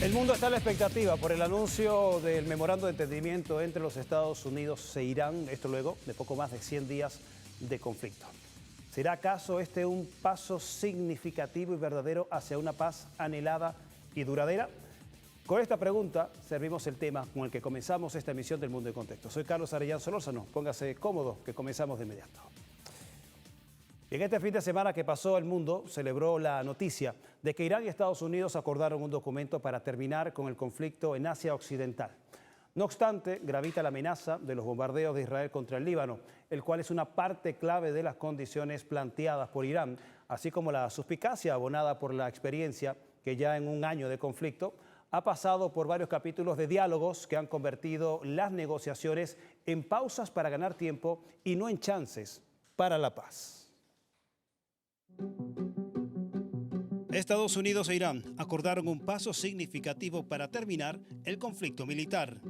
El mundo está a la expectativa por el anuncio del memorando de entendimiento entre los Estados Unidos e Irán, esto luego de poco más de 100 días de conflicto. ¿Será acaso este un paso significativo y verdadero hacia una paz anhelada y duradera? Con esta pregunta servimos el tema con el que comenzamos esta emisión del Mundo en Contexto. Soy Carlos Arellán Solórzano, póngase cómodo que comenzamos de inmediato. En este fin de semana que pasó, el mundo celebró la noticia de que Irán y Estados Unidos acordaron un documento para terminar con el conflicto en Asia Occidental. No obstante, gravita la amenaza de los bombardeos de Israel contra el Líbano, el cual es una parte clave de las condiciones planteadas por Irán, así como la suspicacia abonada por la experiencia que ya en un año de conflicto ha pasado por varios capítulos de diálogos que han convertido las negociaciones en pausas para ganar tiempo y no en chances para la paz. Estados Unidos e Irán acordaron un paso significativo para terminar el conflicto militar.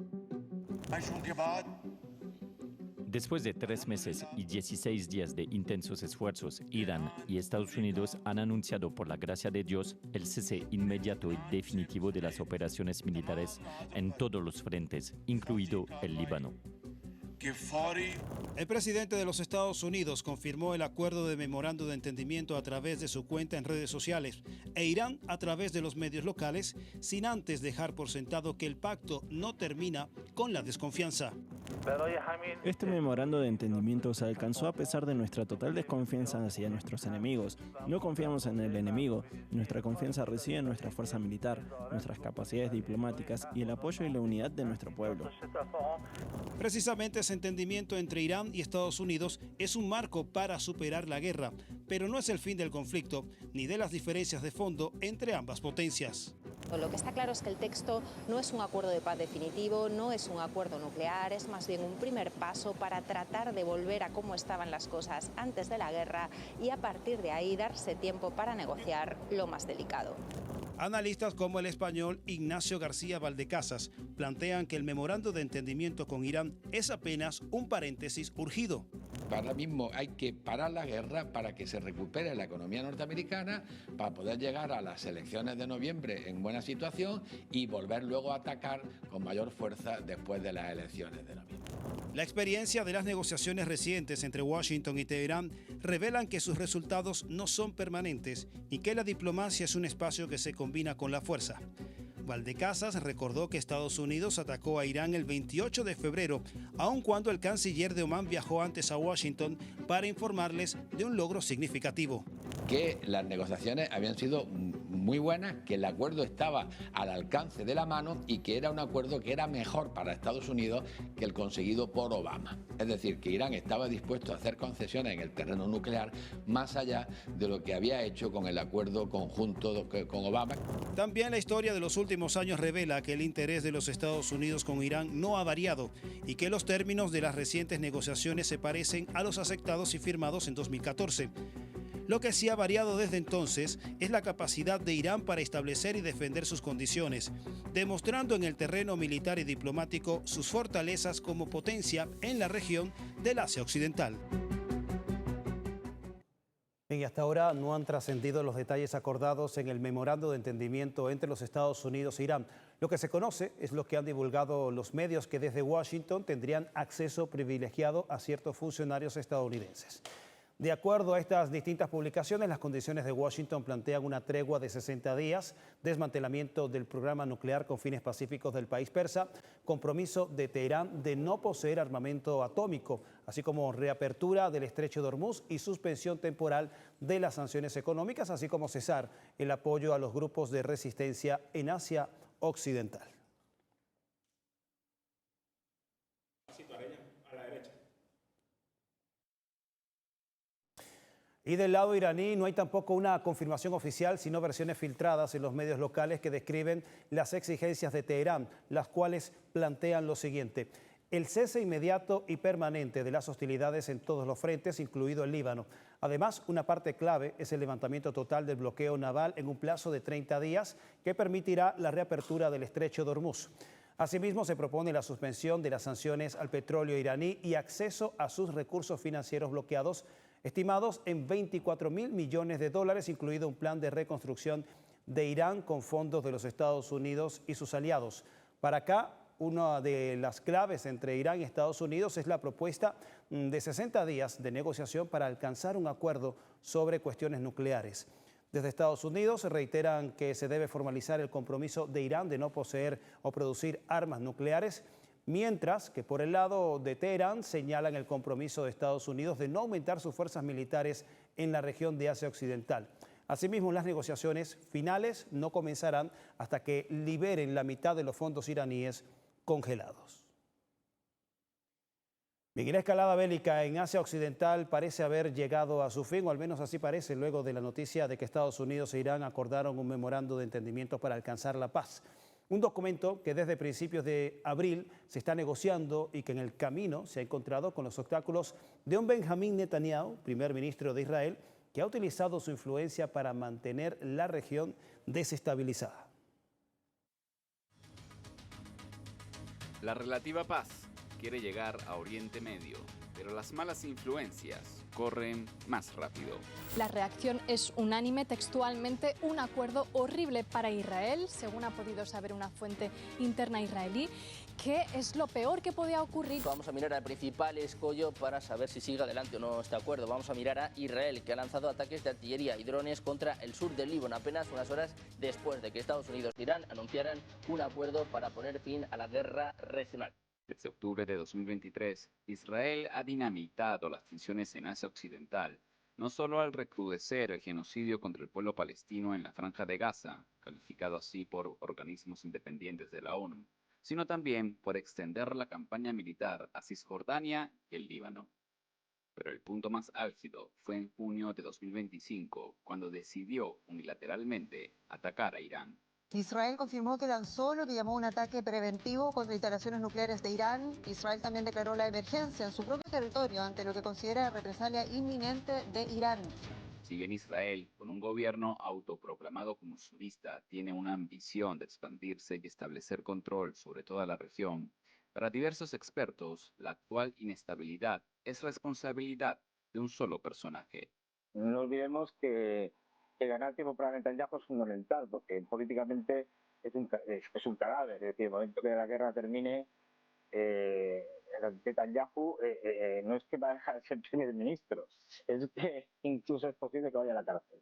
Después de 3 meses y 16 días de intensos esfuerzos, Irán y Estados Unidos han anunciado, por la gracia de Dios, el cese inmediato y definitivo de las operaciones militares en todos los frentes, incluido el Líbano. El presidente de los Estados Unidos confirmó el acuerdo de memorando de entendimiento a través de su cuenta en redes sociales e Irán a través de los medios locales, sin antes dejar por sentado que el pacto no termina con la desconfianza. Este memorando de entendimiento se alcanzó a pesar de nuestra total desconfianza hacia nuestros enemigos. No confiamos en el enemigo. Nuestra confianza reside en nuestra fuerza militar, nuestras capacidades diplomáticas y el apoyo y la unidad de nuestro pueblo. Precisamente ese entendimiento entre Irán y Estados Unidos es un marco para superar la guerra, pero no es el fin del conflicto ni de las diferencias de fondo entre ambas potencias. Lo que está claro es que el texto no es un acuerdo de paz definitivo, no es un acuerdo nuclear, es más bien un primer paso para tratar de volver a cómo estaban las cosas antes de la guerra y a partir de ahí darse tiempo para negociar lo más delicado. Analistas como el español Ignacio García Valdecasas plantean que el memorando de entendimiento con Irán es apenas un paréntesis urgido. Ahora mismo hay que parar la guerra para que se recupere la economía norteamericana, para poder llegar a las elecciones de noviembre en buena situación y volver luego a atacar con mayor fuerza después de las elecciones de noviembre. La experiencia de las negociaciones recientes entre Washington y Teherán revelan que sus resultados no son permanentes y que la diplomacia es un espacio que se combina con la fuerza. Valdecasas recordó que Estados Unidos atacó a Irán el 28 de febrero, aun cuando el canciller de Omán viajó antes a Washington para informarles de un logro significativo. Que las negociaciones habían sido muy buenas, que el acuerdo estaba al alcance de la mano y que era un acuerdo que era mejor para Estados Unidos que el conseguido por Obama. Es decir, que Irán estaba dispuesto a hacer concesiones en el terreno nuclear más allá de lo que había hecho con el acuerdo conjunto con Obama. También la historia de los últimos años revela que el interés de los Estados Unidos con Irán no ha variado y que los términos de las recientes negociaciones se parecen a los aceptados y firmados en 2014. Lo que sí ha variado desde entonces es la capacidad de Irán para establecer y defender sus condiciones, demostrando en el terreno militar y diplomático sus fortalezas como potencia en la región del Asia Occidental. Y hasta ahora no han trascendido los detalles acordados en el memorando de entendimiento entre los Estados Unidos e Irán. Lo que se conoce es lo que han divulgado los medios, que desde Washington tendrían acceso privilegiado a ciertos funcionarios estadounidenses. De acuerdo a estas distintas publicaciones, las condiciones de Washington plantean una tregua de 60 días, desmantelamiento del programa nuclear con fines pacíficos del país persa, compromiso de Teherán de no poseer armamento atómico, así como reapertura del estrecho de Hormuz y suspensión temporal de las sanciones económicas, así como cesar el apoyo a los grupos de resistencia en Asia Occidental. Y del lado iraní no hay tampoco una confirmación oficial, sino versiones filtradas en los medios locales que describen las exigencias de Teherán, las cuales plantean lo siguiente: el cese inmediato y permanente de las hostilidades en todos los frentes, incluido el Líbano. Además, una parte clave es el levantamiento total del bloqueo naval en un plazo de 30 días que permitirá la reapertura del estrecho de Hormuz. Asimismo, se propone la suspensión de las sanciones al petróleo iraní y acceso a sus recursos financieros bloqueados, estimados en $24.000 millones, incluido un plan de reconstrucción de Irán con fondos de los Estados Unidos y sus aliados. Para acá, una de las claves entre Irán y Estados Unidos es la propuesta de 60 días de negociación para alcanzar un acuerdo sobre cuestiones nucleares. Desde Estados Unidos reiteran que se debe formalizar el compromiso de Irán de no poseer o producir armas nucleares, mientras que por el lado de Teherán señalan el compromiso de Estados Unidos de no aumentar sus fuerzas militares en la región de Asia Occidental. Asimismo, las negociaciones finales no comenzarán hasta que liberen la mitad de los fondos iraníes congelados. Bien, y la escalada bélica en Asia Occidental parece haber llegado a su fin, o al menos así parece, luego de la noticia de que Estados Unidos e Irán acordaron un memorando de entendimiento para alcanzar la paz. Un documento que desde principios de abril se está negociando y que en el camino se ha encontrado con los obstáculos de un Benjamín Netanyahu, primer ministro de Israel, que ha utilizado su influencia para mantener la región desestabilizada. La relativa paz quiere llegar a Oriente Medio, pero las malas influencias corren más rápido. La reacción es unánime, textualmente un acuerdo horrible para Israel, según ha podido saber una fuente interna israelí. ¿Qué es lo peor que podía ocurrir? Vamos a mirar al principal escollo para saber si sigue adelante o no este acuerdo. Vamos a mirar a Israel, que ha lanzado ataques de artillería y drones contra el sur del Líbano, apenas unas horas después de que Estados Unidos e Irán anunciaran un acuerdo para poner fin a la guerra regional. Desde octubre de 2023, Israel ha dinamitado las tensiones en Asia Occidental, no solo al recrudecer el genocidio contra el pueblo palestino en la Franja de Gaza, calificado así por organismos independientes de la ONU, sino también por extender la campaña militar a Cisjordania y el Líbano. Pero el punto más álgido fue en junio de 2025, cuando decidió unilateralmente atacar a Irán. Israel confirmó que lanzó lo que llamó un ataque preventivo contra instalaciones nucleares de Irán. Israel también declaró la emergencia en su propio territorio ante lo que considera represalia inminente de Irán. Si bien Israel, con un gobierno autoproclamado como sionista, tiene una ambición de expandirse y establecer control sobre toda la región, para diversos expertos, la actual inestabilidad es responsabilidad de un solo personaje. No olvidemos que ganar tiempo para Netanyahu es fundamental, porque políticamente es un cadáver. Es decir, el momento que la guerra termine, Netanyahu no es que va a dejar de ser primer ministro, es que incluso es posible que vaya a la cárcel.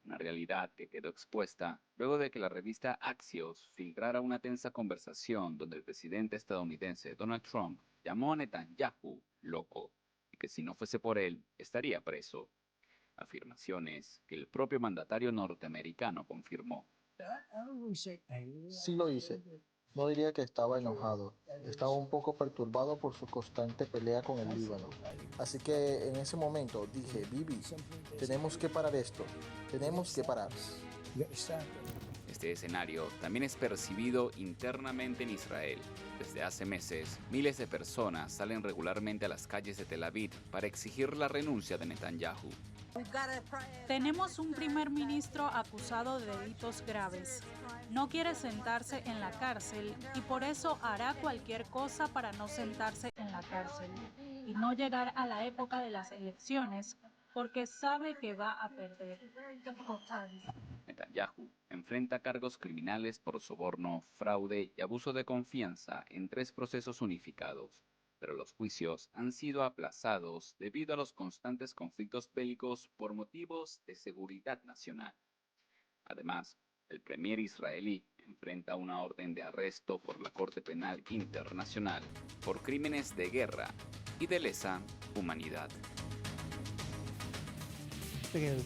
Una realidad que quedó expuesta luego de que la revista Axios filtrara una tensa conversación donde el presidente estadounidense Donald Trump llamó a Netanyahu loco y que si no fuese por él estaría preso. Afirmaciones que el propio mandatario norteamericano confirmó. Sí lo hice. No diría que estaba enojado. Estaba un poco perturbado por su constante pelea con el Líbano. Así que en ese momento dije, Bibi, tenemos que parar esto. Tenemos que parar. Este escenario también es percibido internamente en Israel. Desde hace meses, miles de personas salen regularmente a las calles de Tel Aviv para exigir la renuncia de Netanyahu. Tenemos un primer ministro acusado de delitos graves. No quiere sentarse en la cárcel y por eso hará cualquier cosa para no sentarse en la cárcel y no llegar a la época de las elecciones porque sabe que va a perder. Netanyahu enfrenta cargos criminales por soborno, fraude y abuso de confianza en 3 procesos unificados. Pero los juicios han sido aplazados debido a los constantes conflictos bélicos por motivos de seguridad nacional. Además, el premier israelí enfrenta una orden de arresto por la Corte Penal Internacional por crímenes de guerra y de lesa humanidad.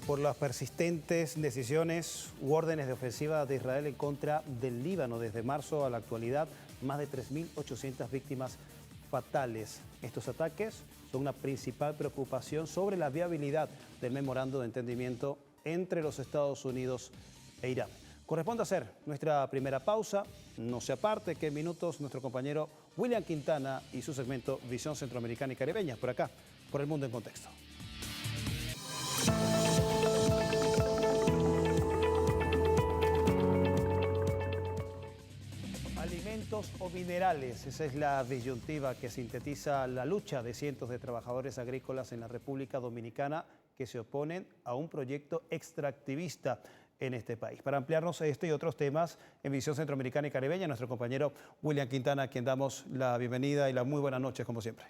Por las persistentes decisiones u órdenes de ofensiva de Israel en contra del Líbano desde marzo a la actualidad, más de 3.800 víctimas fatales. Estos ataques son una principal preocupación sobre la viabilidad del memorando de entendimiento entre los Estados Unidos e Irán. Corresponde hacer nuestra primera pausa. No se aparte que en minutos nuestro compañero William Quintana y su segmento Visión Centroamericana y Caribeña por acá, por El Mundo en Contexto. Alimentos o minerales, esa es la disyuntiva que sintetiza la lucha de cientos de trabajadores agrícolas en la República Dominicana que se oponen a un proyecto extractivista. en este país. Para ampliarnos este y otros temas en Visión Centroamericana y Caribeña, nuestro compañero William Quintana, a quien damos la bienvenida y la muy buenas noches, como siempre.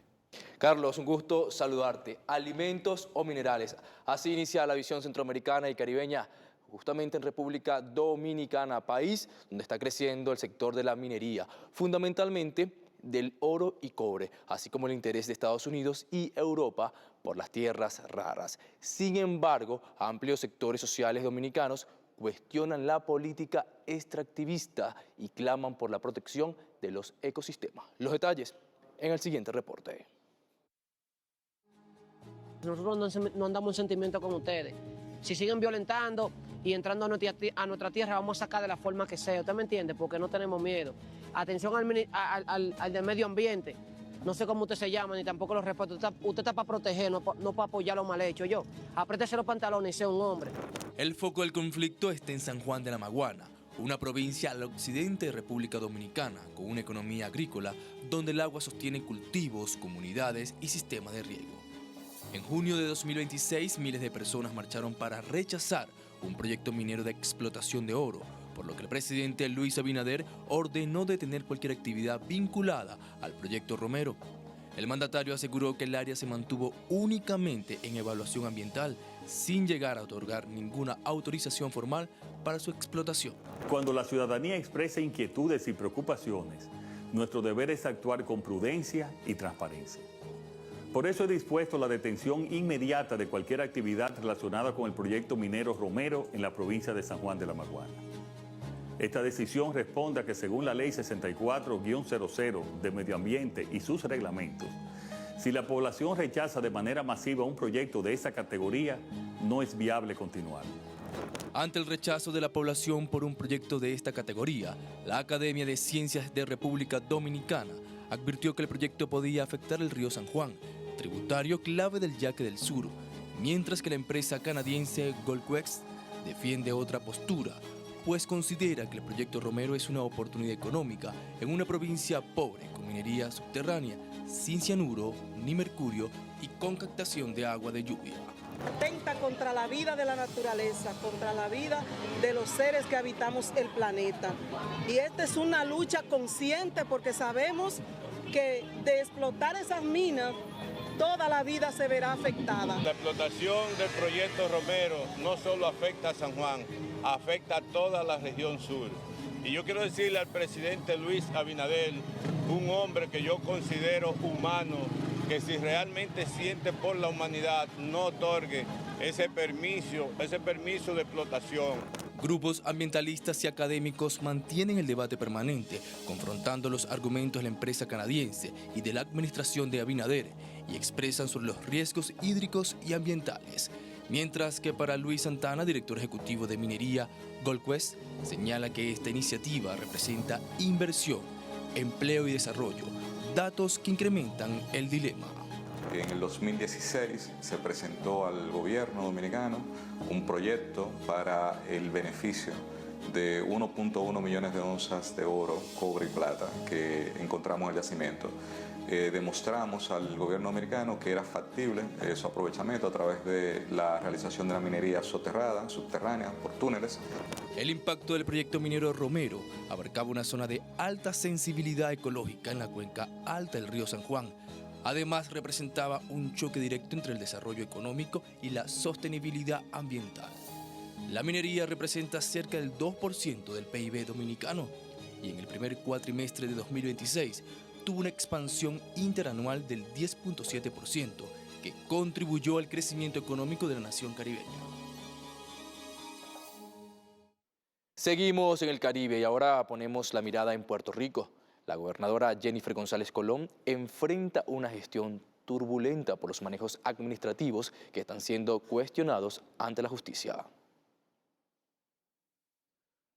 Carlos, un gusto saludarte. Alimentos o minerales. Así inicia la Visión Centroamericana y Caribeña, justamente en República Dominicana, país donde está creciendo el sector de la minería, fundamentalmente del oro y cobre, así como el interés de Estados Unidos y Europa por las tierras raras. Sin embargo, amplios sectores sociales dominicanos cuestionan la política extractivista y claman por la protección de los ecosistemas. Los detalles en el siguiente reporte. Nosotros no andamos en sentimiento con ustedes. Si siguen violentando y entrando a nuestra tierra, vamos a sacar de la forma que sea. ¿Usted me entiende? Porque no tenemos miedo. Atención al del medio ambiente. No sé cómo usted se llama, ni tampoco lo respeto. Usted está para proteger, no para apoyar lo mal hecho. Apriétese los pantalones y sea un hombre. El foco del conflicto está en San Juan de la Maguana, una provincia al occidente de República Dominicana, con una economía agrícola donde el agua sostiene cultivos, comunidades y sistemas de riego. En junio de 2026, miles de personas marcharon para rechazar un proyecto minero de explotación de oro, por lo que el presidente Luis Abinader ordenó detener cualquier actividad vinculada al proyecto Romero. El mandatario aseguró que el área se mantuvo únicamente en evaluación ambiental, sin llegar a otorgar ninguna autorización formal para su explotación. Cuando la ciudadanía expresa inquietudes y preocupaciones, nuestro deber es actuar con prudencia y transparencia. Por eso he dispuesto la detención inmediata de cualquier actividad relacionada con el proyecto minero Romero en la provincia de San Juan de la Maguana. Esta decisión responde a que según la Ley 64-00 de Medio Ambiente y sus reglamentos, si la población rechaza de manera masiva un proyecto de esa categoría, no es viable continuar. Ante el rechazo de la población por un proyecto de esta categoría, la Academia de Ciencias de República Dominicana advirtió que el proyecto podía afectar el río San Juan, tributario clave del Yaque del Sur, mientras que la empresa canadiense Goldquest defiende otra postura, pues considera que el proyecto Romero es una oportunidad económica en una provincia pobre con minería subterránea, sin cianuro ni mercurio y con captación de agua de lluvia. Atenta contra la vida de la naturaleza, contra la vida de los seres que habitamos el planeta. Y esta es una lucha consciente porque sabemos que de explotar esas minas, toda la vida se verá afectada. La explotación del proyecto Romero no solo afecta a San Juan, afecta a toda la región sur. Y yo quiero decirle al presidente Luis Abinader, un hombre que yo considero humano, que si realmente siente por la humanidad, no otorgue ese permiso de explotación. Grupos ambientalistas y académicos mantienen el debate permanente, confrontando los argumentos de la empresa canadiense y de la administración de Abinader, y expresan sobre los riesgos hídricos y ambientales. Mientras que para Luis Santana, director ejecutivo de minería Goldquest, señala que esta iniciativa representa inversión, empleo y desarrollo, datos que incrementan el dilema. En el 2016 se presentó al gobierno dominicano un proyecto para el beneficio de 1.1 millones de onzas de oro, cobre y plata que encontramos en el yacimiento. Demostramos al gobierno americano que era factible su aprovechamiento a través de la realización de la minería soterrada, subterránea, por túneles. El impacto del proyecto minero Romero abarcaba una zona de alta sensibilidad ecológica en la cuenca alta del río San Juan. Además, representaba un choque directo entre el desarrollo económico y la sostenibilidad ambiental. La minería representa cerca del 2% del PIB dominicano y en el primer cuatrimestre de 2026 tuvo una expansión interanual del 10.7%, que contribuyó al crecimiento económico de la nación caribeña. Seguimos en el Caribe y ahora ponemos la mirada en Puerto Rico. La gobernadora Jennifer González Colón enfrenta una gestión turbulenta por los manejos administrativos que están siendo cuestionados ante la justicia.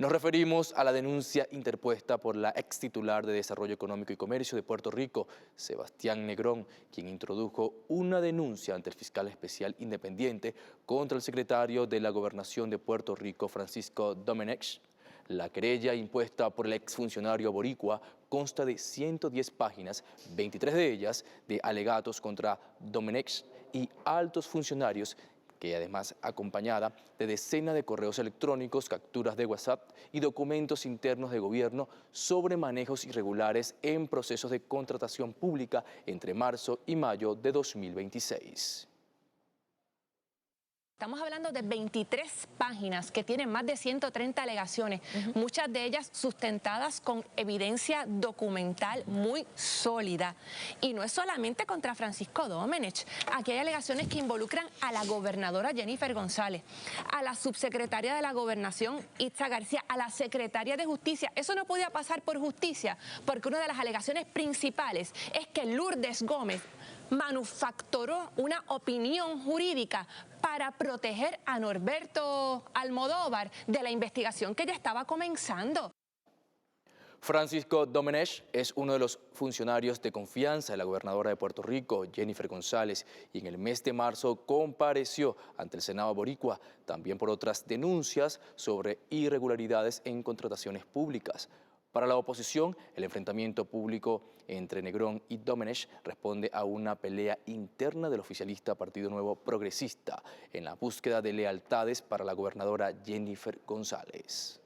Nos referimos a la denuncia interpuesta por la ex titular de Desarrollo Económico y Comercio de Puerto Rico, Sebastián Negrón, quien introdujo una denuncia ante el fiscal especial independiente contra el secretario de la Gobernación de Puerto Rico, Francisco Domenech. La querella impuesta por el exfuncionario boricua consta de 110 páginas, 23 de ellas de alegatos contra Domenech y altos funcionarios que además acompañada de decenas de correos electrónicos, capturas de WhatsApp y documentos internos de gobierno sobre manejos irregulares en procesos de contratación pública entre marzo y mayo de 2026. Estamos hablando de 23 páginas que tienen más de 130 alegaciones, muchas de ellas sustentadas con evidencia documental muy sólida. Y no es solamente contra Francisco Domenech. Aquí hay alegaciones que involucran a la gobernadora Jennifer González, a la subsecretaria de la Gobernación Itza García, a la secretaria de Justicia. Eso no podía pasar por justicia, porque una de las alegaciones principales es que Lourdes Gómez manufacturó una opinión jurídica para proteger a Norberto Almodóvar de la investigación que ya estaba comenzando. Francisco Domenech es uno de los funcionarios de confianza de la gobernadora de Puerto Rico, Jennifer González, y en el mes de marzo compareció ante el Senado boricua, también por otras denuncias sobre irregularidades en contrataciones públicas. Para la oposición, el enfrentamiento público entre Negrón y Domenech responde a una pelea interna del oficialista Partido Nuevo Progresista en la búsqueda de lealtades para la gobernadora Jennifer González.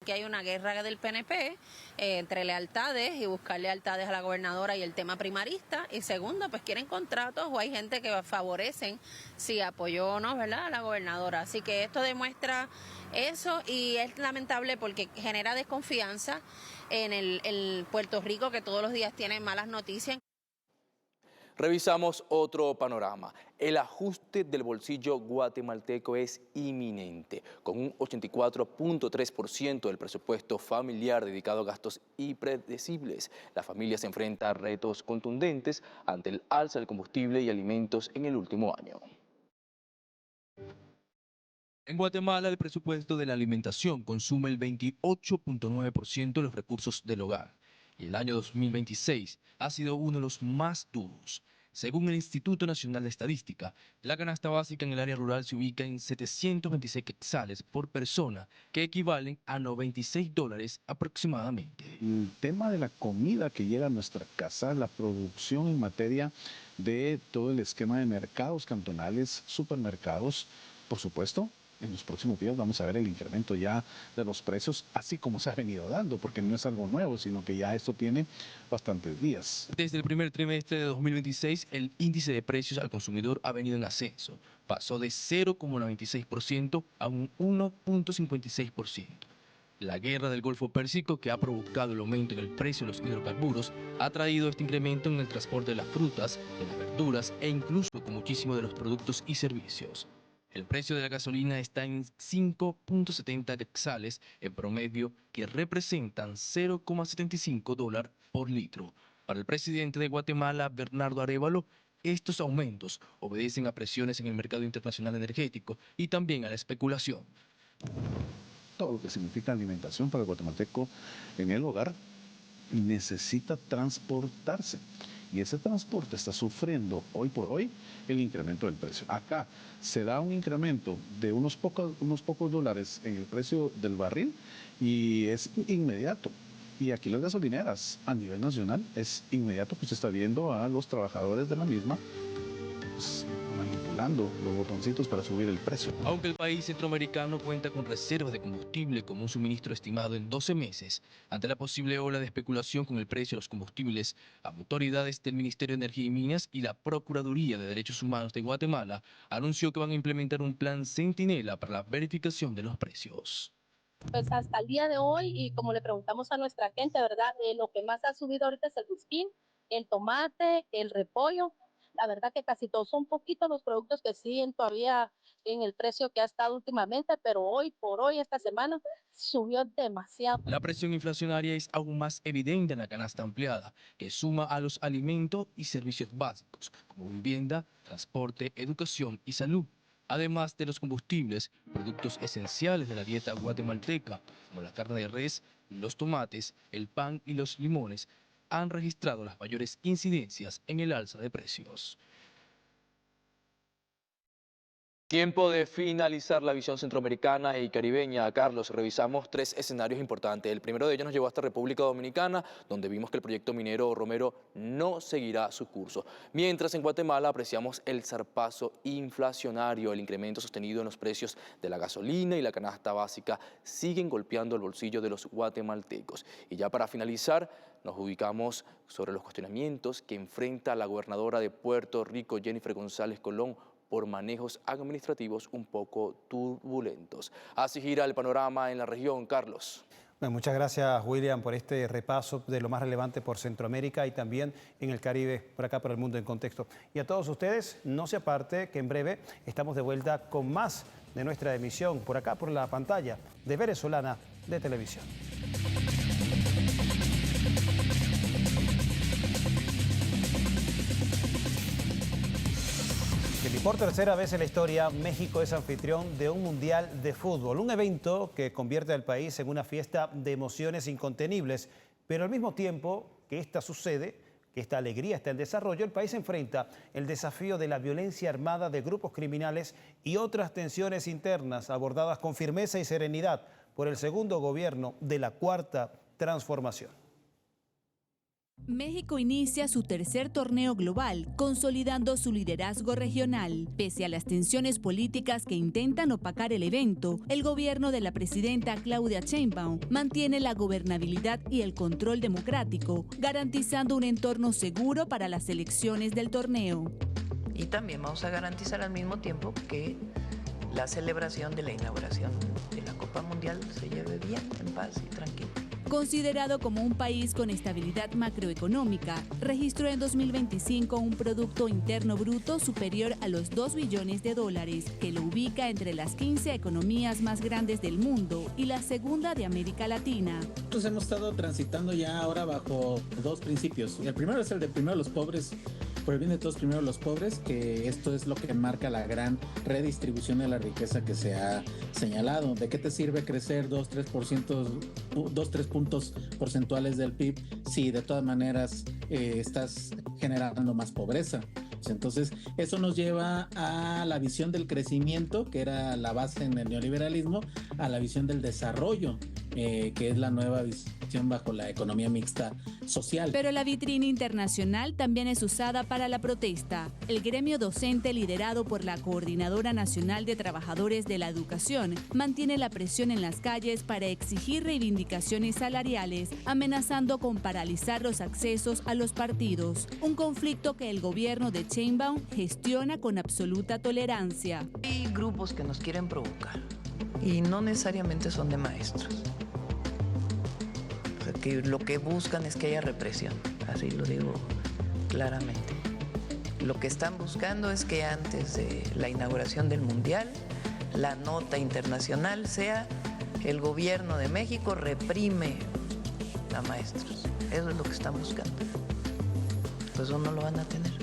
Que hay una guerra del PNP entre lealtades y buscar lealtades a la gobernadora y el tema primarista. Y segundo, pues quieren contratos o hay gente que favorecen si apoyó o no, ¿verdad?, a la gobernadora. Así que esto demuestra eso y es lamentable porque genera desconfianza en el Puerto Rico, que todos los días tiene malas noticias. Revisamos otro panorama. El ajuste del bolsillo guatemalteco es inminente, con un 84.3% del presupuesto familiar dedicado a gastos impredecibles. La familia se enfrenta a retos contundentes ante el alza del combustible y alimentos en el último año. En Guatemala, el presupuesto de la alimentación consume el 28.9% de los recursos del hogar. Y el año 2026 ha sido uno de los más duros. Según el Instituto Nacional de Estadística, la canasta básica en el área rural se ubica en 726 quetzales por persona, que equivalen a $96 aproximadamente. El tema de la comida que llega a nuestra casa, la producción en materia de todo el esquema de mercados cantonales, supermercados, por supuesto. En los próximos días vamos a ver el incremento ya de los precios, así como se ha venido dando, porque no es algo nuevo, sino que ya esto tiene bastantes días. Desde el primer trimestre de 2026, el índice de precios al consumidor ha venido en ascenso. Pasó de 0,96% a un 1,56%. La guerra del Golfo Pérsico, que ha provocado el aumento en el precio de los hidrocarburos, ha traído este incremento en el transporte de las frutas, de las verduras e incluso con muchísimos de los productos y servicios. El precio de la gasolina está en 5.70 quetzales en promedio, que representan $0,75 por litro. Para el presidente de Guatemala, Bernardo Arévalo, estos aumentos obedecen a presiones en el mercado internacional energético y también a la especulación. Todo lo que significa alimentación para el guatemalteco en el hogar necesita transportarse. Y ese transporte está sufriendo hoy por hoy el incremento del precio. Acá se da un incremento de unos pocos dólares en el precio del barril y es inmediato. Y aquí las gasolineras a nivel nacional es inmediato, pues se está viendo a los trabajadores de la misma pues, manipulando los botoncitos para subir el precio. Aunque el país centroamericano cuenta con reservas de combustible como un suministro estimado en 12 meses, ante la posible ola de especulación con el precio de los combustibles, autoridades del Ministerio de Energía y Minas y la Procuraduría de Derechos Humanos de Guatemala anunció que van a implementar un plan centinela para la verificación de los precios. Pues hasta el día de hoy, y como le preguntamos a nuestra gente, ¿verdad? Lo que más ha subido ahorita es el dusquín, el tomate, el repollo. La verdad que casi todos son poquitos los productos que siguen todavía en el precio que ha estado últimamente, pero hoy por hoy, esta semana, subió demasiado. La presión inflacionaria es aún más evidente en la canasta ampliada, que suma a los alimentos y servicios básicos, como vivienda, transporte, educación y salud. Además de los combustibles, productos esenciales de la dieta guatemalteca, como la carne de res, los tomates, el pan y los limones, han registrado las mayores incidencias en el alza de precios. Tiempo de finalizar la visión centroamericana y caribeña. Carlos, revisamos 3 escenarios importantes. El primero de ellos nos llevó hasta República Dominicana, donde vimos que el proyecto minero Romero no seguirá su curso. Mientras en Guatemala apreciamos el zarpazo inflacionario, el incremento sostenido en los precios de la gasolina y la canasta básica siguen golpeando el bolsillo de los guatemaltecos. Y ya para finalizar, nos ubicamos sobre los cuestionamientos que enfrenta la gobernadora de Puerto Rico, Jennifer González Colón, por manejos administrativos un poco turbulentos. Así gira el panorama en la región, Carlos. Bueno, muchas gracias, William, por este repaso de lo más relevante por Centroamérica y también en el Caribe, por acá, por el mundo en contexto. Y a todos ustedes, no se aparte, que en breve estamos de vuelta con más de nuestra emisión, por acá, por la pantalla de Venezolana de Televisión. Y por tercera vez en la historia, México es anfitrión de un mundial de fútbol, un evento que convierte al país en una fiesta de emociones incontenibles, pero al mismo tiempo que esta sucede, que esta alegría está en desarrollo, el país enfrenta el desafío de la violencia armada de grupos criminales y otras tensiones internas abordadas con firmeza y serenidad por el segundo gobierno de la Cuarta Transformación. México inicia su tercer torneo global, consolidando su liderazgo regional. Pese a las tensiones políticas que intentan opacar el evento, el gobierno de la presidenta Claudia Sheinbaum mantiene la gobernabilidad y el control democrático, garantizando un entorno seguro para las elecciones del torneo. Y también vamos a garantizar al mismo tiempo que la celebración de la inauguración de la Copa Mundial se lleve bien, en paz y tranquilo. Considerado como un país con estabilidad macroeconómica, registró en 2025 un Producto Interno Bruto superior a los $2 billones, que lo ubica entre las 15 economías más grandes del mundo y la segunda de América Latina. Nosotros hemos estado transitando ya ahora bajo 2 principios. El primero es el de primero los pobres, por el bien de todos primero los pobres, que esto es lo que marca la gran redistribución de la riqueza que se ha señalado. ¿De qué te sirve crecer 2-3 puntos porcentuales del PIB si de todas maneras estás generando más pobreza? Entonces, eso nos lleva a la visión del crecimiento, que era la base en el neoliberalismo, a la visión del desarrollo, que es la nueva visión bajo la economía mixta social. Pero la vitrina internacional también es usada para la protesta. El gremio docente, liderado por la Coordinadora Nacional de Trabajadores de la Educación, mantiene la presión en las calles para exigir reivindicaciones salariales, amenazando con paralizar los accesos a los partidos. Un conflicto que el gobierno de Sheinbaum gestiona con absoluta tolerancia. Hay grupos que nos quieren provocar y no necesariamente son de maestros. O sea, que lo que buscan es que haya represión, así lo digo claramente. Lo que están buscando es que antes de la inauguración del Mundial, la nota internacional sea: el gobierno de México reprime a maestros. Eso es lo que están buscando. Pues eso no lo van a tener.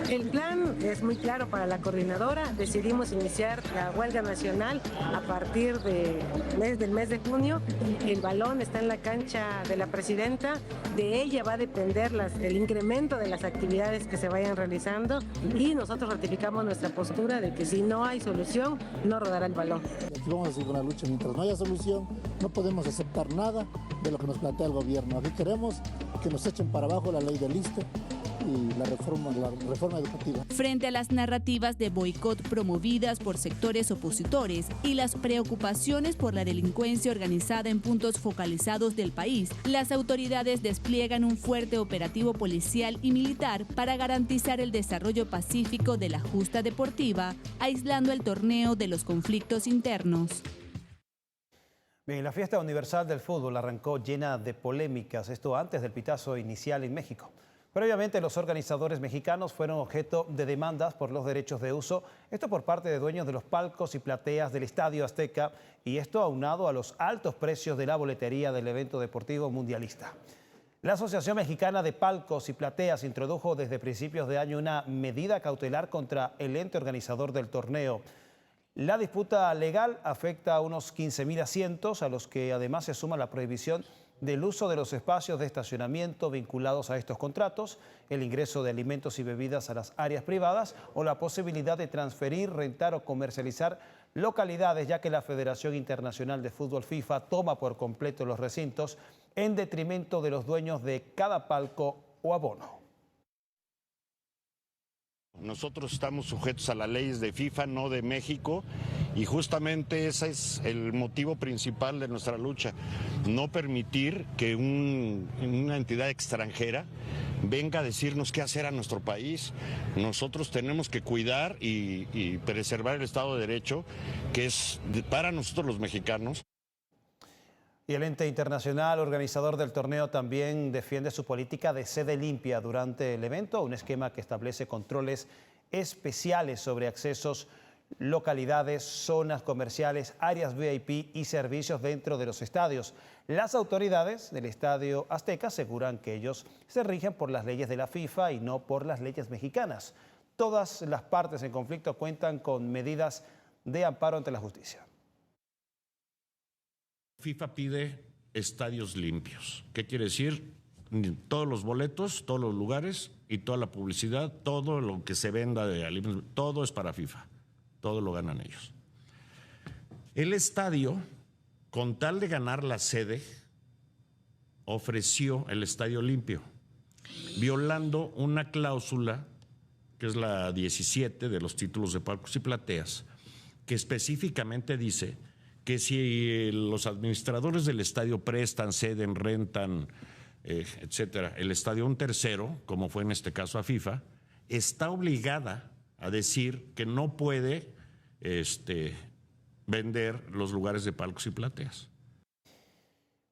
El plan es muy claro para la coordinadora. Decidimos iniciar la huelga nacional a partir del mes de junio. El balón está en la cancha de la presidenta. De ella va a depender el incremento de las actividades que se vayan realizando, y nosotros ratificamos nuestra postura de que si no hay solución, no rodará el balón. Aquí vamos a seguir con la lucha. Mientras no haya solución, no podemos aceptar nada de lo que nos plantea el gobierno. Aquí queremos que nos echen para abajo la ley del ISSSTE y la reforma educativa. Frente a las narrativas de boicot promovidas por sectores opositores y las preocupaciones por la delincuencia organizada en puntos focalizados del país, las autoridades despliegan un fuerte operativo policial y militar para garantizar el desarrollo pacífico de la justa deportiva, aislando el torneo de los conflictos internos. Bien, la fiesta universal del fútbol arrancó llena de polémicas, esto antes del pitazo inicial en México. Previamente, los organizadores mexicanos fueron objeto de demandas por los derechos de uso, esto por parte de dueños de los palcos y plateas del Estadio Azteca, y esto aunado a los altos precios de la boletería del evento deportivo mundialista. La Asociación Mexicana de Palcos y Plateas introdujo desde principios de año una medida cautelar contra el ente organizador del torneo. La disputa legal afecta a unos 15.000 asientos, a los que además se suma la prohibición del uso de los espacios de estacionamiento vinculados a estos contratos, el ingreso de alimentos y bebidas a las áreas privadas o la posibilidad de transferir, rentar o comercializar localidades, ya que la Federación Internacional de Fútbol FIFA toma por completo los recintos en detrimento de los dueños de cada palco o abono. Nosotros estamos sujetos a las leyes de FIFA, no de México, y justamente ese es el motivo principal de nuestra lucha, no permitir que una entidad extranjera venga a decirnos qué hacer a nuestro país. Nosotros tenemos que cuidar y preservar el Estado de Derecho, que es para nosotros los mexicanos. Y el ente internacional organizador del torneo también defiende su política de sede limpia durante el evento, un esquema que establece controles especiales sobre accesos, localidades, zonas comerciales, áreas VIP y servicios dentro de los estadios. Las autoridades del Estadio Azteca aseguran que ellos se rigen por las leyes de la FIFA y no por las leyes mexicanas. Todas las partes en conflicto cuentan con medidas de amparo ante la justicia. FIFA pide estadios limpios. ¿Qué quiere decir? Todos los boletos, todos los lugares y toda la publicidad, todo lo que se venda de alimentos, todo es para FIFA. Todo lo ganan ellos. El estadio, con tal de ganar la sede, ofreció el estadio limpio, violando una cláusula, que es la 17 de los títulos de palcos y plateas, que específicamente dice que si los administradores del estadio prestan, ceden, rentan, etcétera, el estadio a un tercero, como fue en este caso a FIFA, está obligada a decir que no puede vender los lugares de palcos y plateas.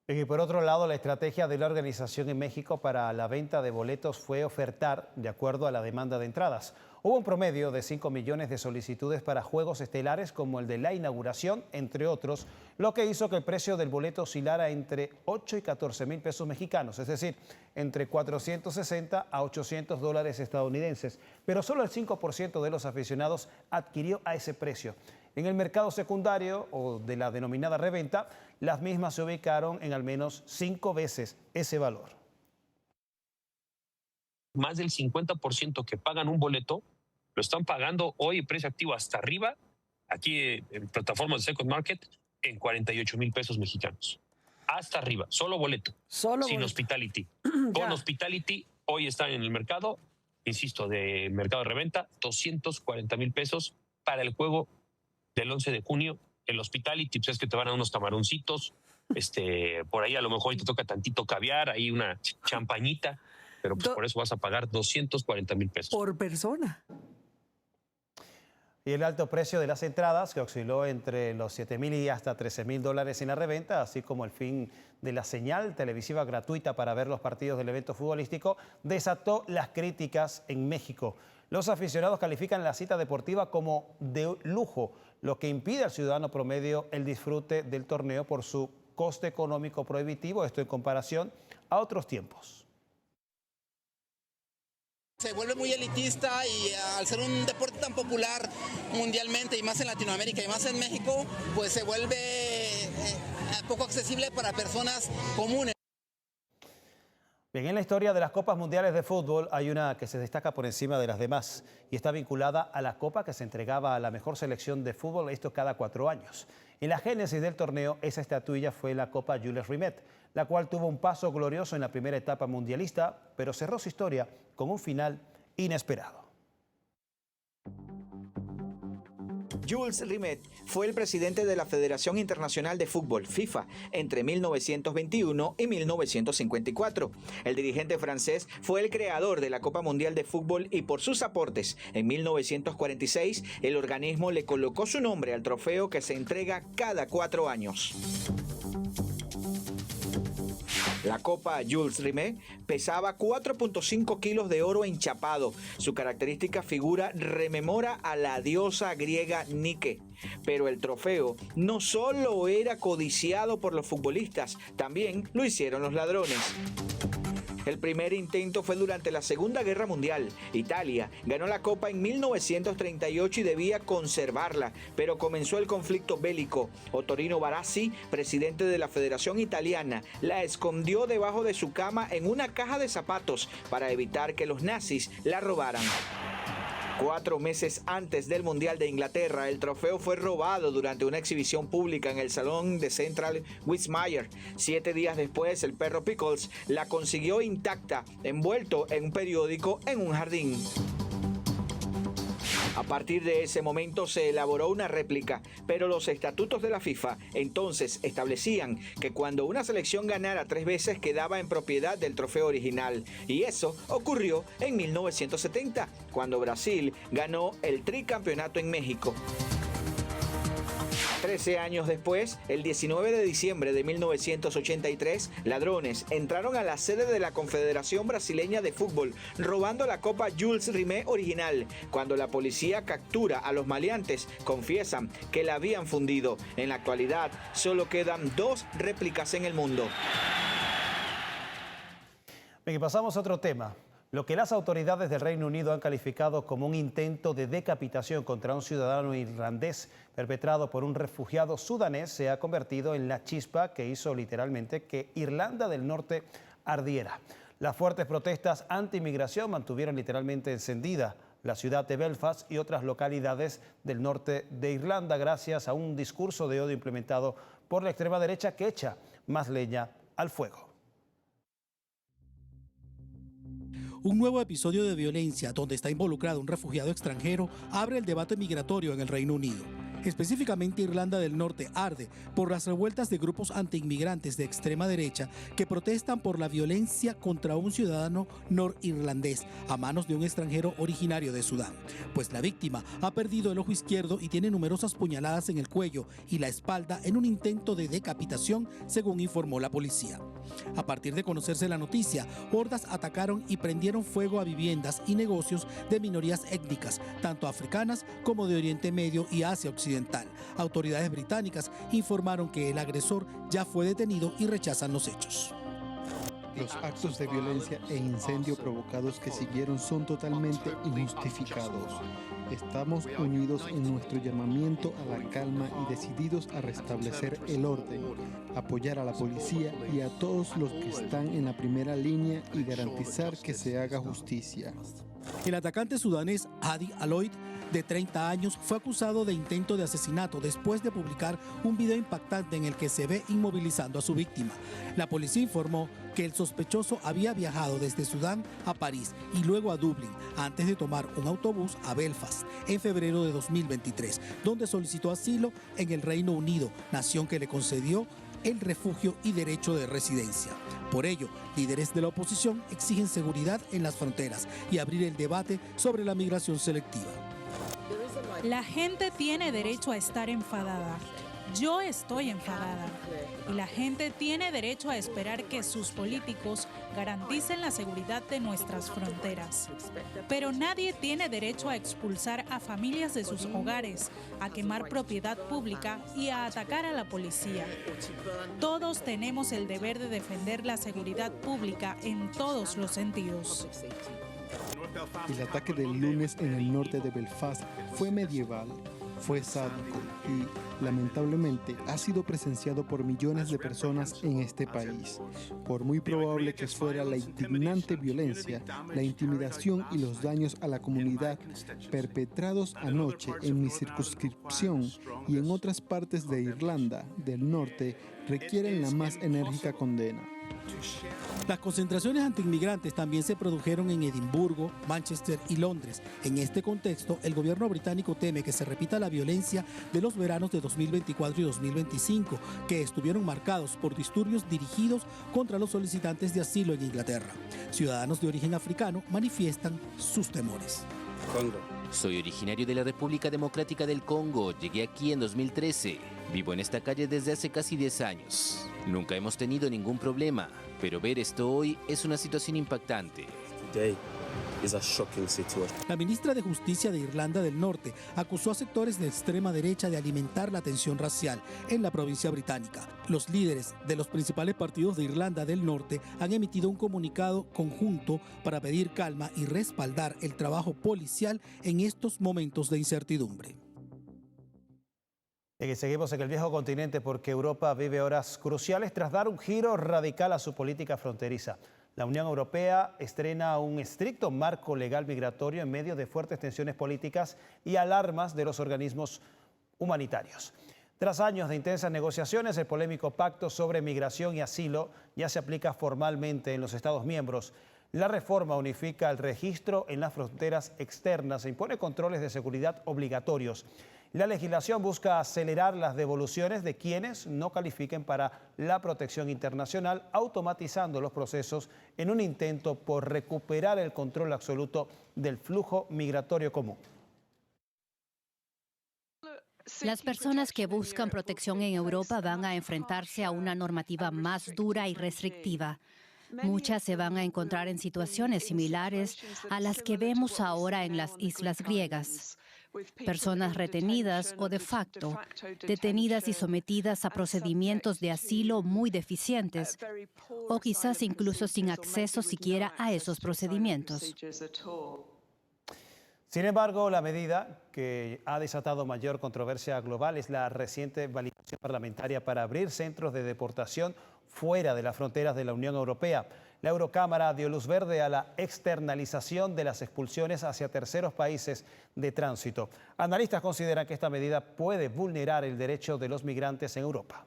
Y por otro lado, la estrategia de la organización en México para la venta de boletos fue ofertar de acuerdo a la demanda de entradas. Hubo un promedio de 5 millones de solicitudes para juegos estelares como el de la inauguración, entre otros, lo que hizo que el precio del boleto oscilara entre 8 y 14 mil pesos mexicanos, es decir, entre 460 a 800 dólares estadounidenses. Pero solo el 5% de los aficionados adquirió a ese precio. En el mercado secundario o de la denominada reventa, las mismas se ubicaron en al menos 5 veces ese valor. Más del 50% que pagan un boleto lo están pagando hoy precio activo hasta arriba, aquí en plataformas de Second Market, en 48 mil pesos mexicanos. Hasta arriba, solo boleto, sin hospitality. Con hospitality, hoy está en el mercado, insisto, de mercado de reventa, 240 mil pesos para el juego del 11 de junio. El hospitality, pues es que te van a dar unos camaroncitos, por ahí a lo mejor te toca tantito caviar, ahí una champañita, pero pues por eso vas a pagar 240 mil pesos. Por persona. Y el alto precio de las entradas, que osciló entre los 7 mil y hasta 13 mil dólares en la reventa, así como el fin de la señal televisiva gratuita para ver los partidos del evento futbolístico, desató las críticas en México. Los aficionados califican la cita deportiva como de lujo, lo que impide al ciudadano promedio el disfrute del torneo por su coste económico prohibitivo, esto en comparación a otros tiempos. Se vuelve muy elitista y al ser un deporte tan popular mundialmente y más en Latinoamérica y más en México, pues se vuelve poco accesible para personas comunes. Bien, en la historia de las Copas Mundiales de Fútbol hay una que se destaca por encima de las demás y está vinculada a la copa que se entregaba a la mejor selección de fútbol, esto cada 4 años. En la génesis del torneo, esa estatuilla fue la Copa Jules Rimet, la cual tuvo un paso glorioso en la primera etapa mundialista, pero cerró su historia con un final inesperado. Jules Rimet fue el presidente de la Federación Internacional de Fútbol, FIFA, entre 1921 y 1954. El dirigente francés fue el creador de la Copa Mundial de Fútbol y por sus aportes, en 1946, el organismo le colocó su nombre al trofeo que se entrega cada 4 años. La Copa Jules Rimet pesaba 4.5 kilos de oro enchapado. Su característica figura rememora a la diosa griega Nike. Pero el trofeo no solo era codiciado por los futbolistas, también lo hicieron los ladrones. El primer intento fue durante la Segunda Guerra Mundial. Italia ganó la Copa en 1938 y debía conservarla, pero comenzó el conflicto bélico. Ottorino Barassi, presidente de la Federación Italiana, la escondió debajo de su cama en una caja de zapatos para evitar que los nazis la robaran. 4 meses antes del Mundial de Inglaterra, el trofeo fue robado durante una exhibición pública en el salón de Central Wismar. 7 días después, el perro Pickles la consiguió intacta, envuelto en un periódico en un jardín. A partir de ese momento se elaboró una réplica, pero los estatutos de la FIFA entonces establecían que cuando una selección ganara 3 veces quedaba en propiedad del trofeo original. Y eso ocurrió en 1970, cuando Brasil ganó el tricampeonato en México. 13 años después, el 19 de diciembre de 1983, ladrones entraron a la sede de la Confederación Brasileña de Fútbol, robando la Copa Jules Rimet original. Cuando la policía captura a los maleantes, confiesan que la habían fundido. En la actualidad, solo quedan 2 réplicas en el mundo. Bien, pasamos a otro tema. Lo que las autoridades del Reino Unido han calificado como un intento de decapitación contra un ciudadano irlandés perpetrado por un refugiado sudanés se ha convertido en la chispa que hizo literalmente que Irlanda del Norte ardiera. Las fuertes protestas anti-inmigración mantuvieron literalmente encendida la ciudad de Belfast y otras localidades del norte de Irlanda gracias a un discurso de odio implementado por la extrema derecha que echa más leña al fuego. Un nuevo episodio de violencia donde está involucrado un refugiado extranjero abre el debate migratorio en el Reino Unido. Específicamente Irlanda del Norte arde por las revueltas de grupos antiinmigrantes de extrema derecha que protestan por la violencia contra un ciudadano norirlandés a manos de un extranjero originario de Sudán, pues la víctima ha perdido el ojo izquierdo y tiene numerosas puñaladas en el cuello y la espalda en un intento de decapitación, según informó la policía. A partir de conocerse la noticia, hordas atacaron y prendieron fuego a viviendas y negocios de minorías étnicas, tanto africanas como de Oriente Medio y Asia Occidental. Autoridades británicas informaron que el agresor ya fue detenido y rechazan los hechos. Los actos de violencia e incendio provocados que siguieron son totalmente injustificados. Estamos unidos en nuestro llamamiento a la calma y decididos a restablecer el orden, apoyar a la policía y a todos los que están en la primera línea y garantizar que se haga justicia. El atacante sudanés Hadi Aloid, de 30 años, fue acusado de intento de asesinato después de publicar un video impactante en el que se ve inmovilizando a su víctima. La policía informó que el sospechoso había viajado desde Sudán a París y luego a Dublín antes de tomar un autobús a Belfast en febrero de 2023, donde solicitó asilo en el Reino Unido, nación que le concedió el refugio y derecho de residencia. Por ello, líderes de la oposición exigen seguridad en las fronteras y abrir el debate sobre la migración selectiva. La gente tiene derecho a estar enfadada. Yo estoy enfadada. Y la gente tiene derecho a esperar que sus políticos garanticen la seguridad de nuestras fronteras. Pero nadie tiene derecho a expulsar a familias de sus hogares, a quemar propiedad pública y a atacar a la policía. Todos tenemos el deber de defender la seguridad pública en todos los sentidos. El ataque del lunes en el norte de Belfast fue medieval, fue sádico y, lamentablemente, ha sido presenciado por millones de personas en este país. Por muy probable que fuera la indignante violencia, la intimidación y los daños a la comunidad perpetrados anoche en mi circunscripción y en otras partes de Irlanda del Norte requieren la más enérgica condena. Las concentraciones antiinmigrantes también se produjeron en Edimburgo, Manchester y Londres. En este contexto, el gobierno británico teme que se repita la violencia de los veranos de 2024 y 2025, que estuvieron marcados por disturbios dirigidos contra los solicitantes de asilo en Inglaterra. Ciudadanos de origen africano manifiestan sus temores. Soy originario de la República Democrática del Congo. Llegué aquí en 2013. Vivo en esta calle desde hace casi 10 años. Nunca hemos tenido ningún problema, pero ver esto hoy es una situación impactante. La ministra de Justicia de Irlanda del Norte acusó a sectores de extrema derecha de alimentar la tensión racial en la provincia británica. Los líderes de los principales partidos de Irlanda del Norte han emitido un comunicado conjunto para pedir calma y respaldar el trabajo policial en estos momentos de incertidumbre. Y seguimos en el viejo continente porque Europa vive horas cruciales tras dar un giro radical a su política fronteriza. La Unión Europea estrena un estricto marco legal migratorio en medio de fuertes tensiones políticas y alarmas de los organismos humanitarios. Tras años de intensas negociaciones, el polémico pacto sobre migración y asilo ya se aplica formalmente en los Estados miembros. La reforma unifica el registro en las fronteras externas e impone controles de seguridad obligatorios. La legislación busca acelerar las devoluciones de quienes no califiquen para la protección internacional, automatizando los procesos en un intento por recuperar el control absoluto del flujo migratorio común. Las personas que buscan protección en Europa van a enfrentarse a una normativa más dura y restrictiva. Muchas se van a encontrar en situaciones similares a las que vemos ahora en las islas griegas. Personas retenidas o de facto, detenidas y sometidas a procedimientos de asilo muy deficientes, o quizás incluso sin acceso siquiera a esos procedimientos. Sin embargo, la medida que ha desatado mayor controversia global es la reciente validación parlamentaria para abrir centros de deportación fuera de las fronteras de la Unión Europea. La Eurocámara dio luz verde a la externalización de las expulsiones hacia terceros países de tránsito. Analistas consideran que esta medida puede vulnerar el derecho de los migrantes en Europa.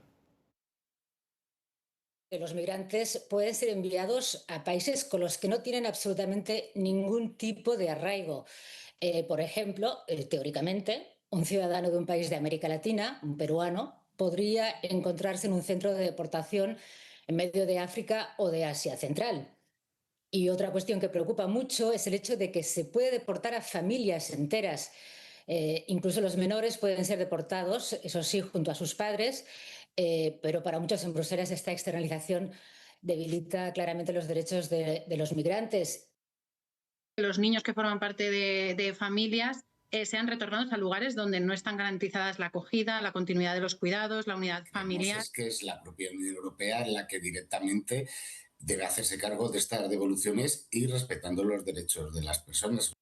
Los migrantes pueden ser enviados a países con los que no tienen absolutamente ningún tipo de arraigo. Por ejemplo, teóricamente, un ciudadano de un país de América Latina, un peruano, podría encontrarse en un centro de deportación en medio de África o de Asia Central. Y otra cuestión que preocupa mucho es el hecho de que se puede deportar a familias enteras. Incluso los menores pueden ser deportados, eso sí, junto a sus padres, pero para muchos en Bruselas esta externalización debilita claramente los derechos de los migrantes. Los niños que forman parte de familias sean retornados a lugares donde no están garantizadas la acogida, la continuidad de los cuidados, la unidad familiar. Es que es la propia Unión Europea la que directamente debe hacerse cargo de estas devoluciones y respetando los derechos de las personas.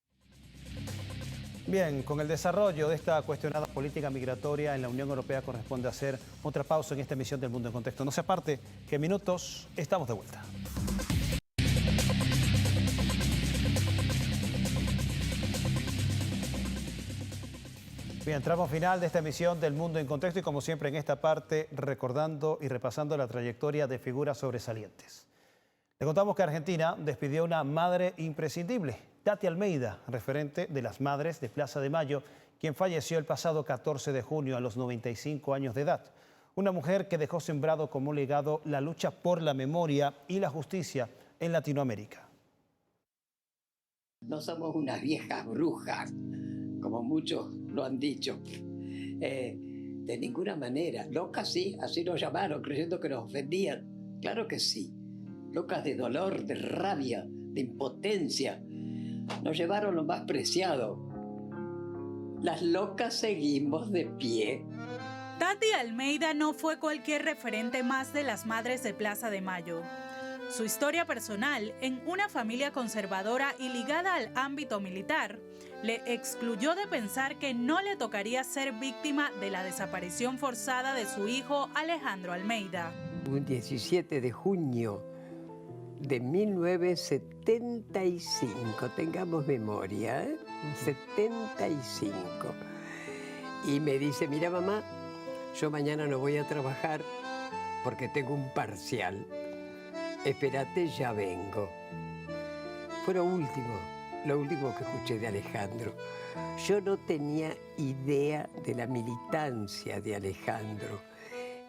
Bien, con el desarrollo de esta cuestionada política migratoria en la Unión Europea corresponde hacer otra pausa en esta emisión del Mundo en Contexto. No se aparte, que en minutos estamos de vuelta. Bien, tramo final de esta emisión del Mundo en Contexto y como siempre en esta parte recordando y repasando la trayectoria de figuras sobresalientes. Le contamos que Argentina despidió una madre imprescindible, Tati Almeida, referente de las madres de Plaza de Mayo, quien falleció el pasado 14 de junio a los 95 años de edad. Una mujer que dejó sembrado como legado la lucha por la memoria y la justicia en Latinoamérica. No somos unas viejas brujas, como muchos lo han dicho. De ninguna manera. Locas sí, así nos llamaron, creyendo que nos ofendían. Claro que sí. Locas de dolor, de rabia, de impotencia. Nos llevaron lo más preciado. Las locas seguimos de pie. Tati Almeida no fue cualquier referente más de las madres de Plaza de Mayo. Su historia personal, en una familia conservadora y ligada al ámbito militar, le excluyó de pensar que no le tocaría ser víctima de la desaparición forzada de su hijo Alejandro Almeida. Un 17 de junio de 1975, tengamos memoria, 75. Y me dice, mira mamá, yo mañana no voy a trabajar porque tengo un parcial. Espérate, ya vengo. Fue lo último que escuché de Alejandro. Yo no tenía idea de la militancia de Alejandro.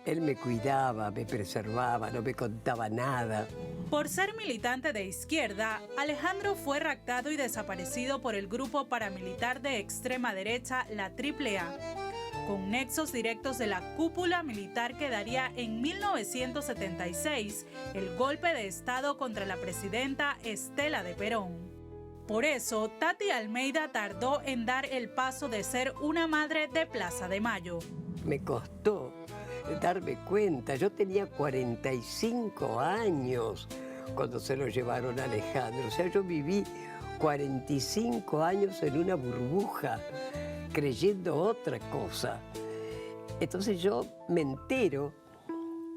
Él me cuidaba, me preservaba, no me contaba nada. Por ser militante de izquierda, Alejandro fue raptado y desaparecido por el grupo paramilitar de extrema derecha, la AAA, con nexos directos de la cúpula militar que daría en 1976 el golpe de Estado contra la presidenta Estela de Perón. Por eso, Tati Almeida tardó en dar el paso de ser una madre de Plaza de Mayo. Me costó darme cuenta. Yo tenía 45 años cuando se lo llevaron a Alejandro. O sea, yo viví 45 años en una burbuja, creyendo otra cosa. Entonces yo me entero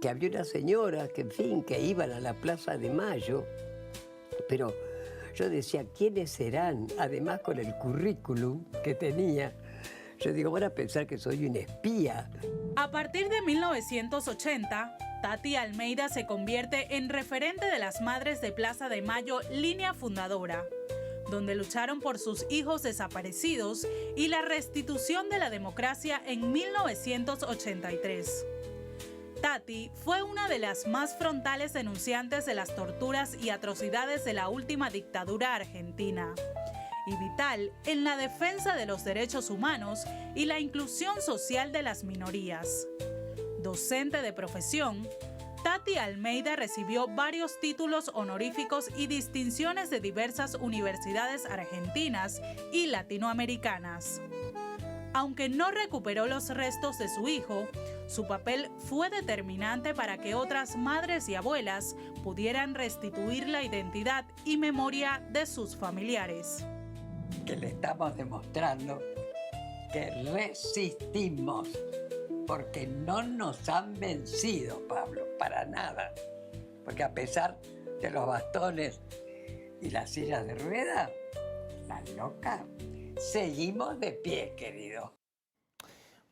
que había una señora que, en fin, que iban a la Plaza de Mayo, pero yo decía, ¿quiénes serán? Además, con el currículum que tenía, yo digo, van a pensar que soy una espía. A partir de 1980, Tati Almeida se convierte en referente de las madres de Plaza de Mayo, línea fundadora, donde lucharon por sus hijos desaparecidos y la restitución de la democracia en 1983. Tati fue una de las más frontales denunciantes de las torturas y atrocidades de la última dictadura argentina, y vital en la defensa de los derechos humanos y la inclusión social de las minorías. Docente de profesión, Tati Almeida recibió varios títulos honoríficos y distinciones de diversas universidades argentinas y latinoamericanas. Aunque no recuperó los restos de su hijo, su papel fue determinante para que otras madres y abuelas pudieran restituir la identidad y memoria de sus familiares. Que le estamos demostrando que resistimos, porque no nos han vencido, Pablo, para nada. Porque a pesar de los bastones y las sillas de rueda, la loca, seguimos de pie, querido.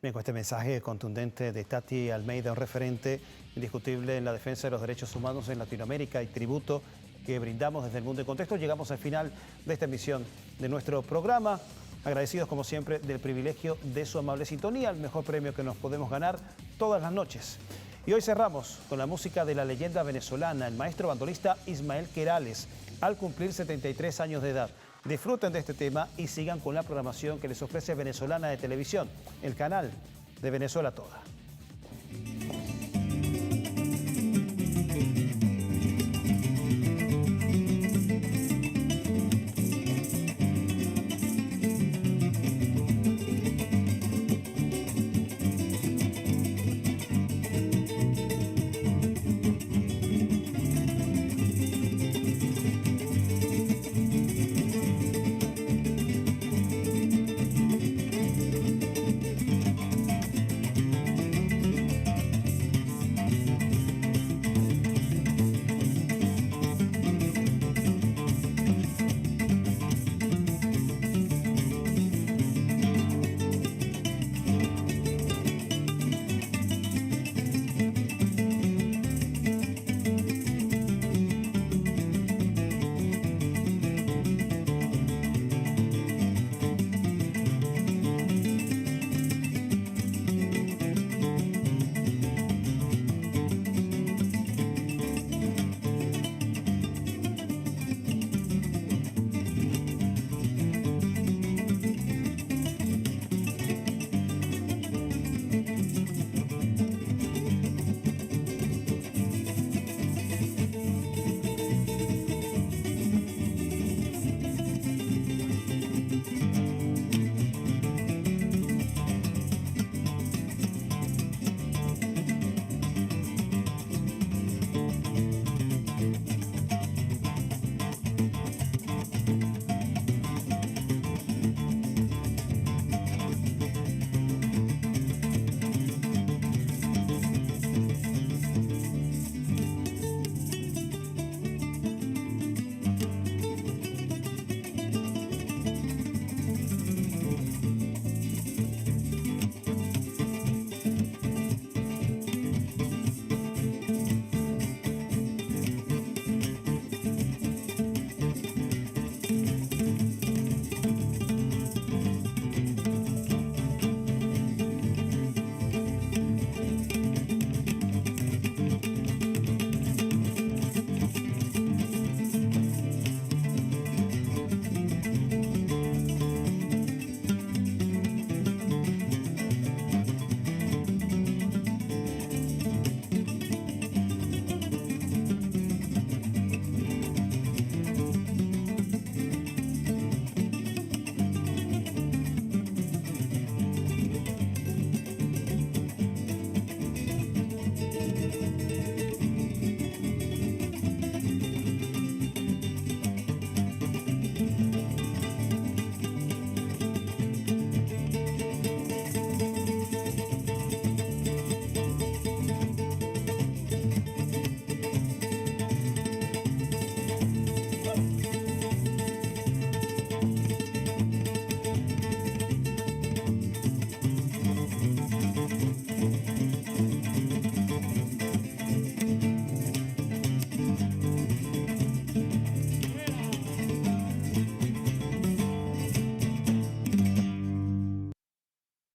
Bien, con este mensaje contundente de Tati Almeida, un referente indiscutible en la defensa de los derechos humanos en Latinoamérica y tributo que brindamos desde El Mundo en Contexto, llegamos al final de esta emisión de nuestro programa. Agradecidos como siempre del privilegio de su amable sintonía, el mejor premio que nos podemos ganar todas las noches. Y hoy cerramos con la música de la leyenda venezolana, el maestro bandolista Ismael Querales, al cumplir 73 años de edad. Disfruten de este tema y sigan con la programación que les ofrece Venezolana de Televisión, el canal de Venezuela Toda.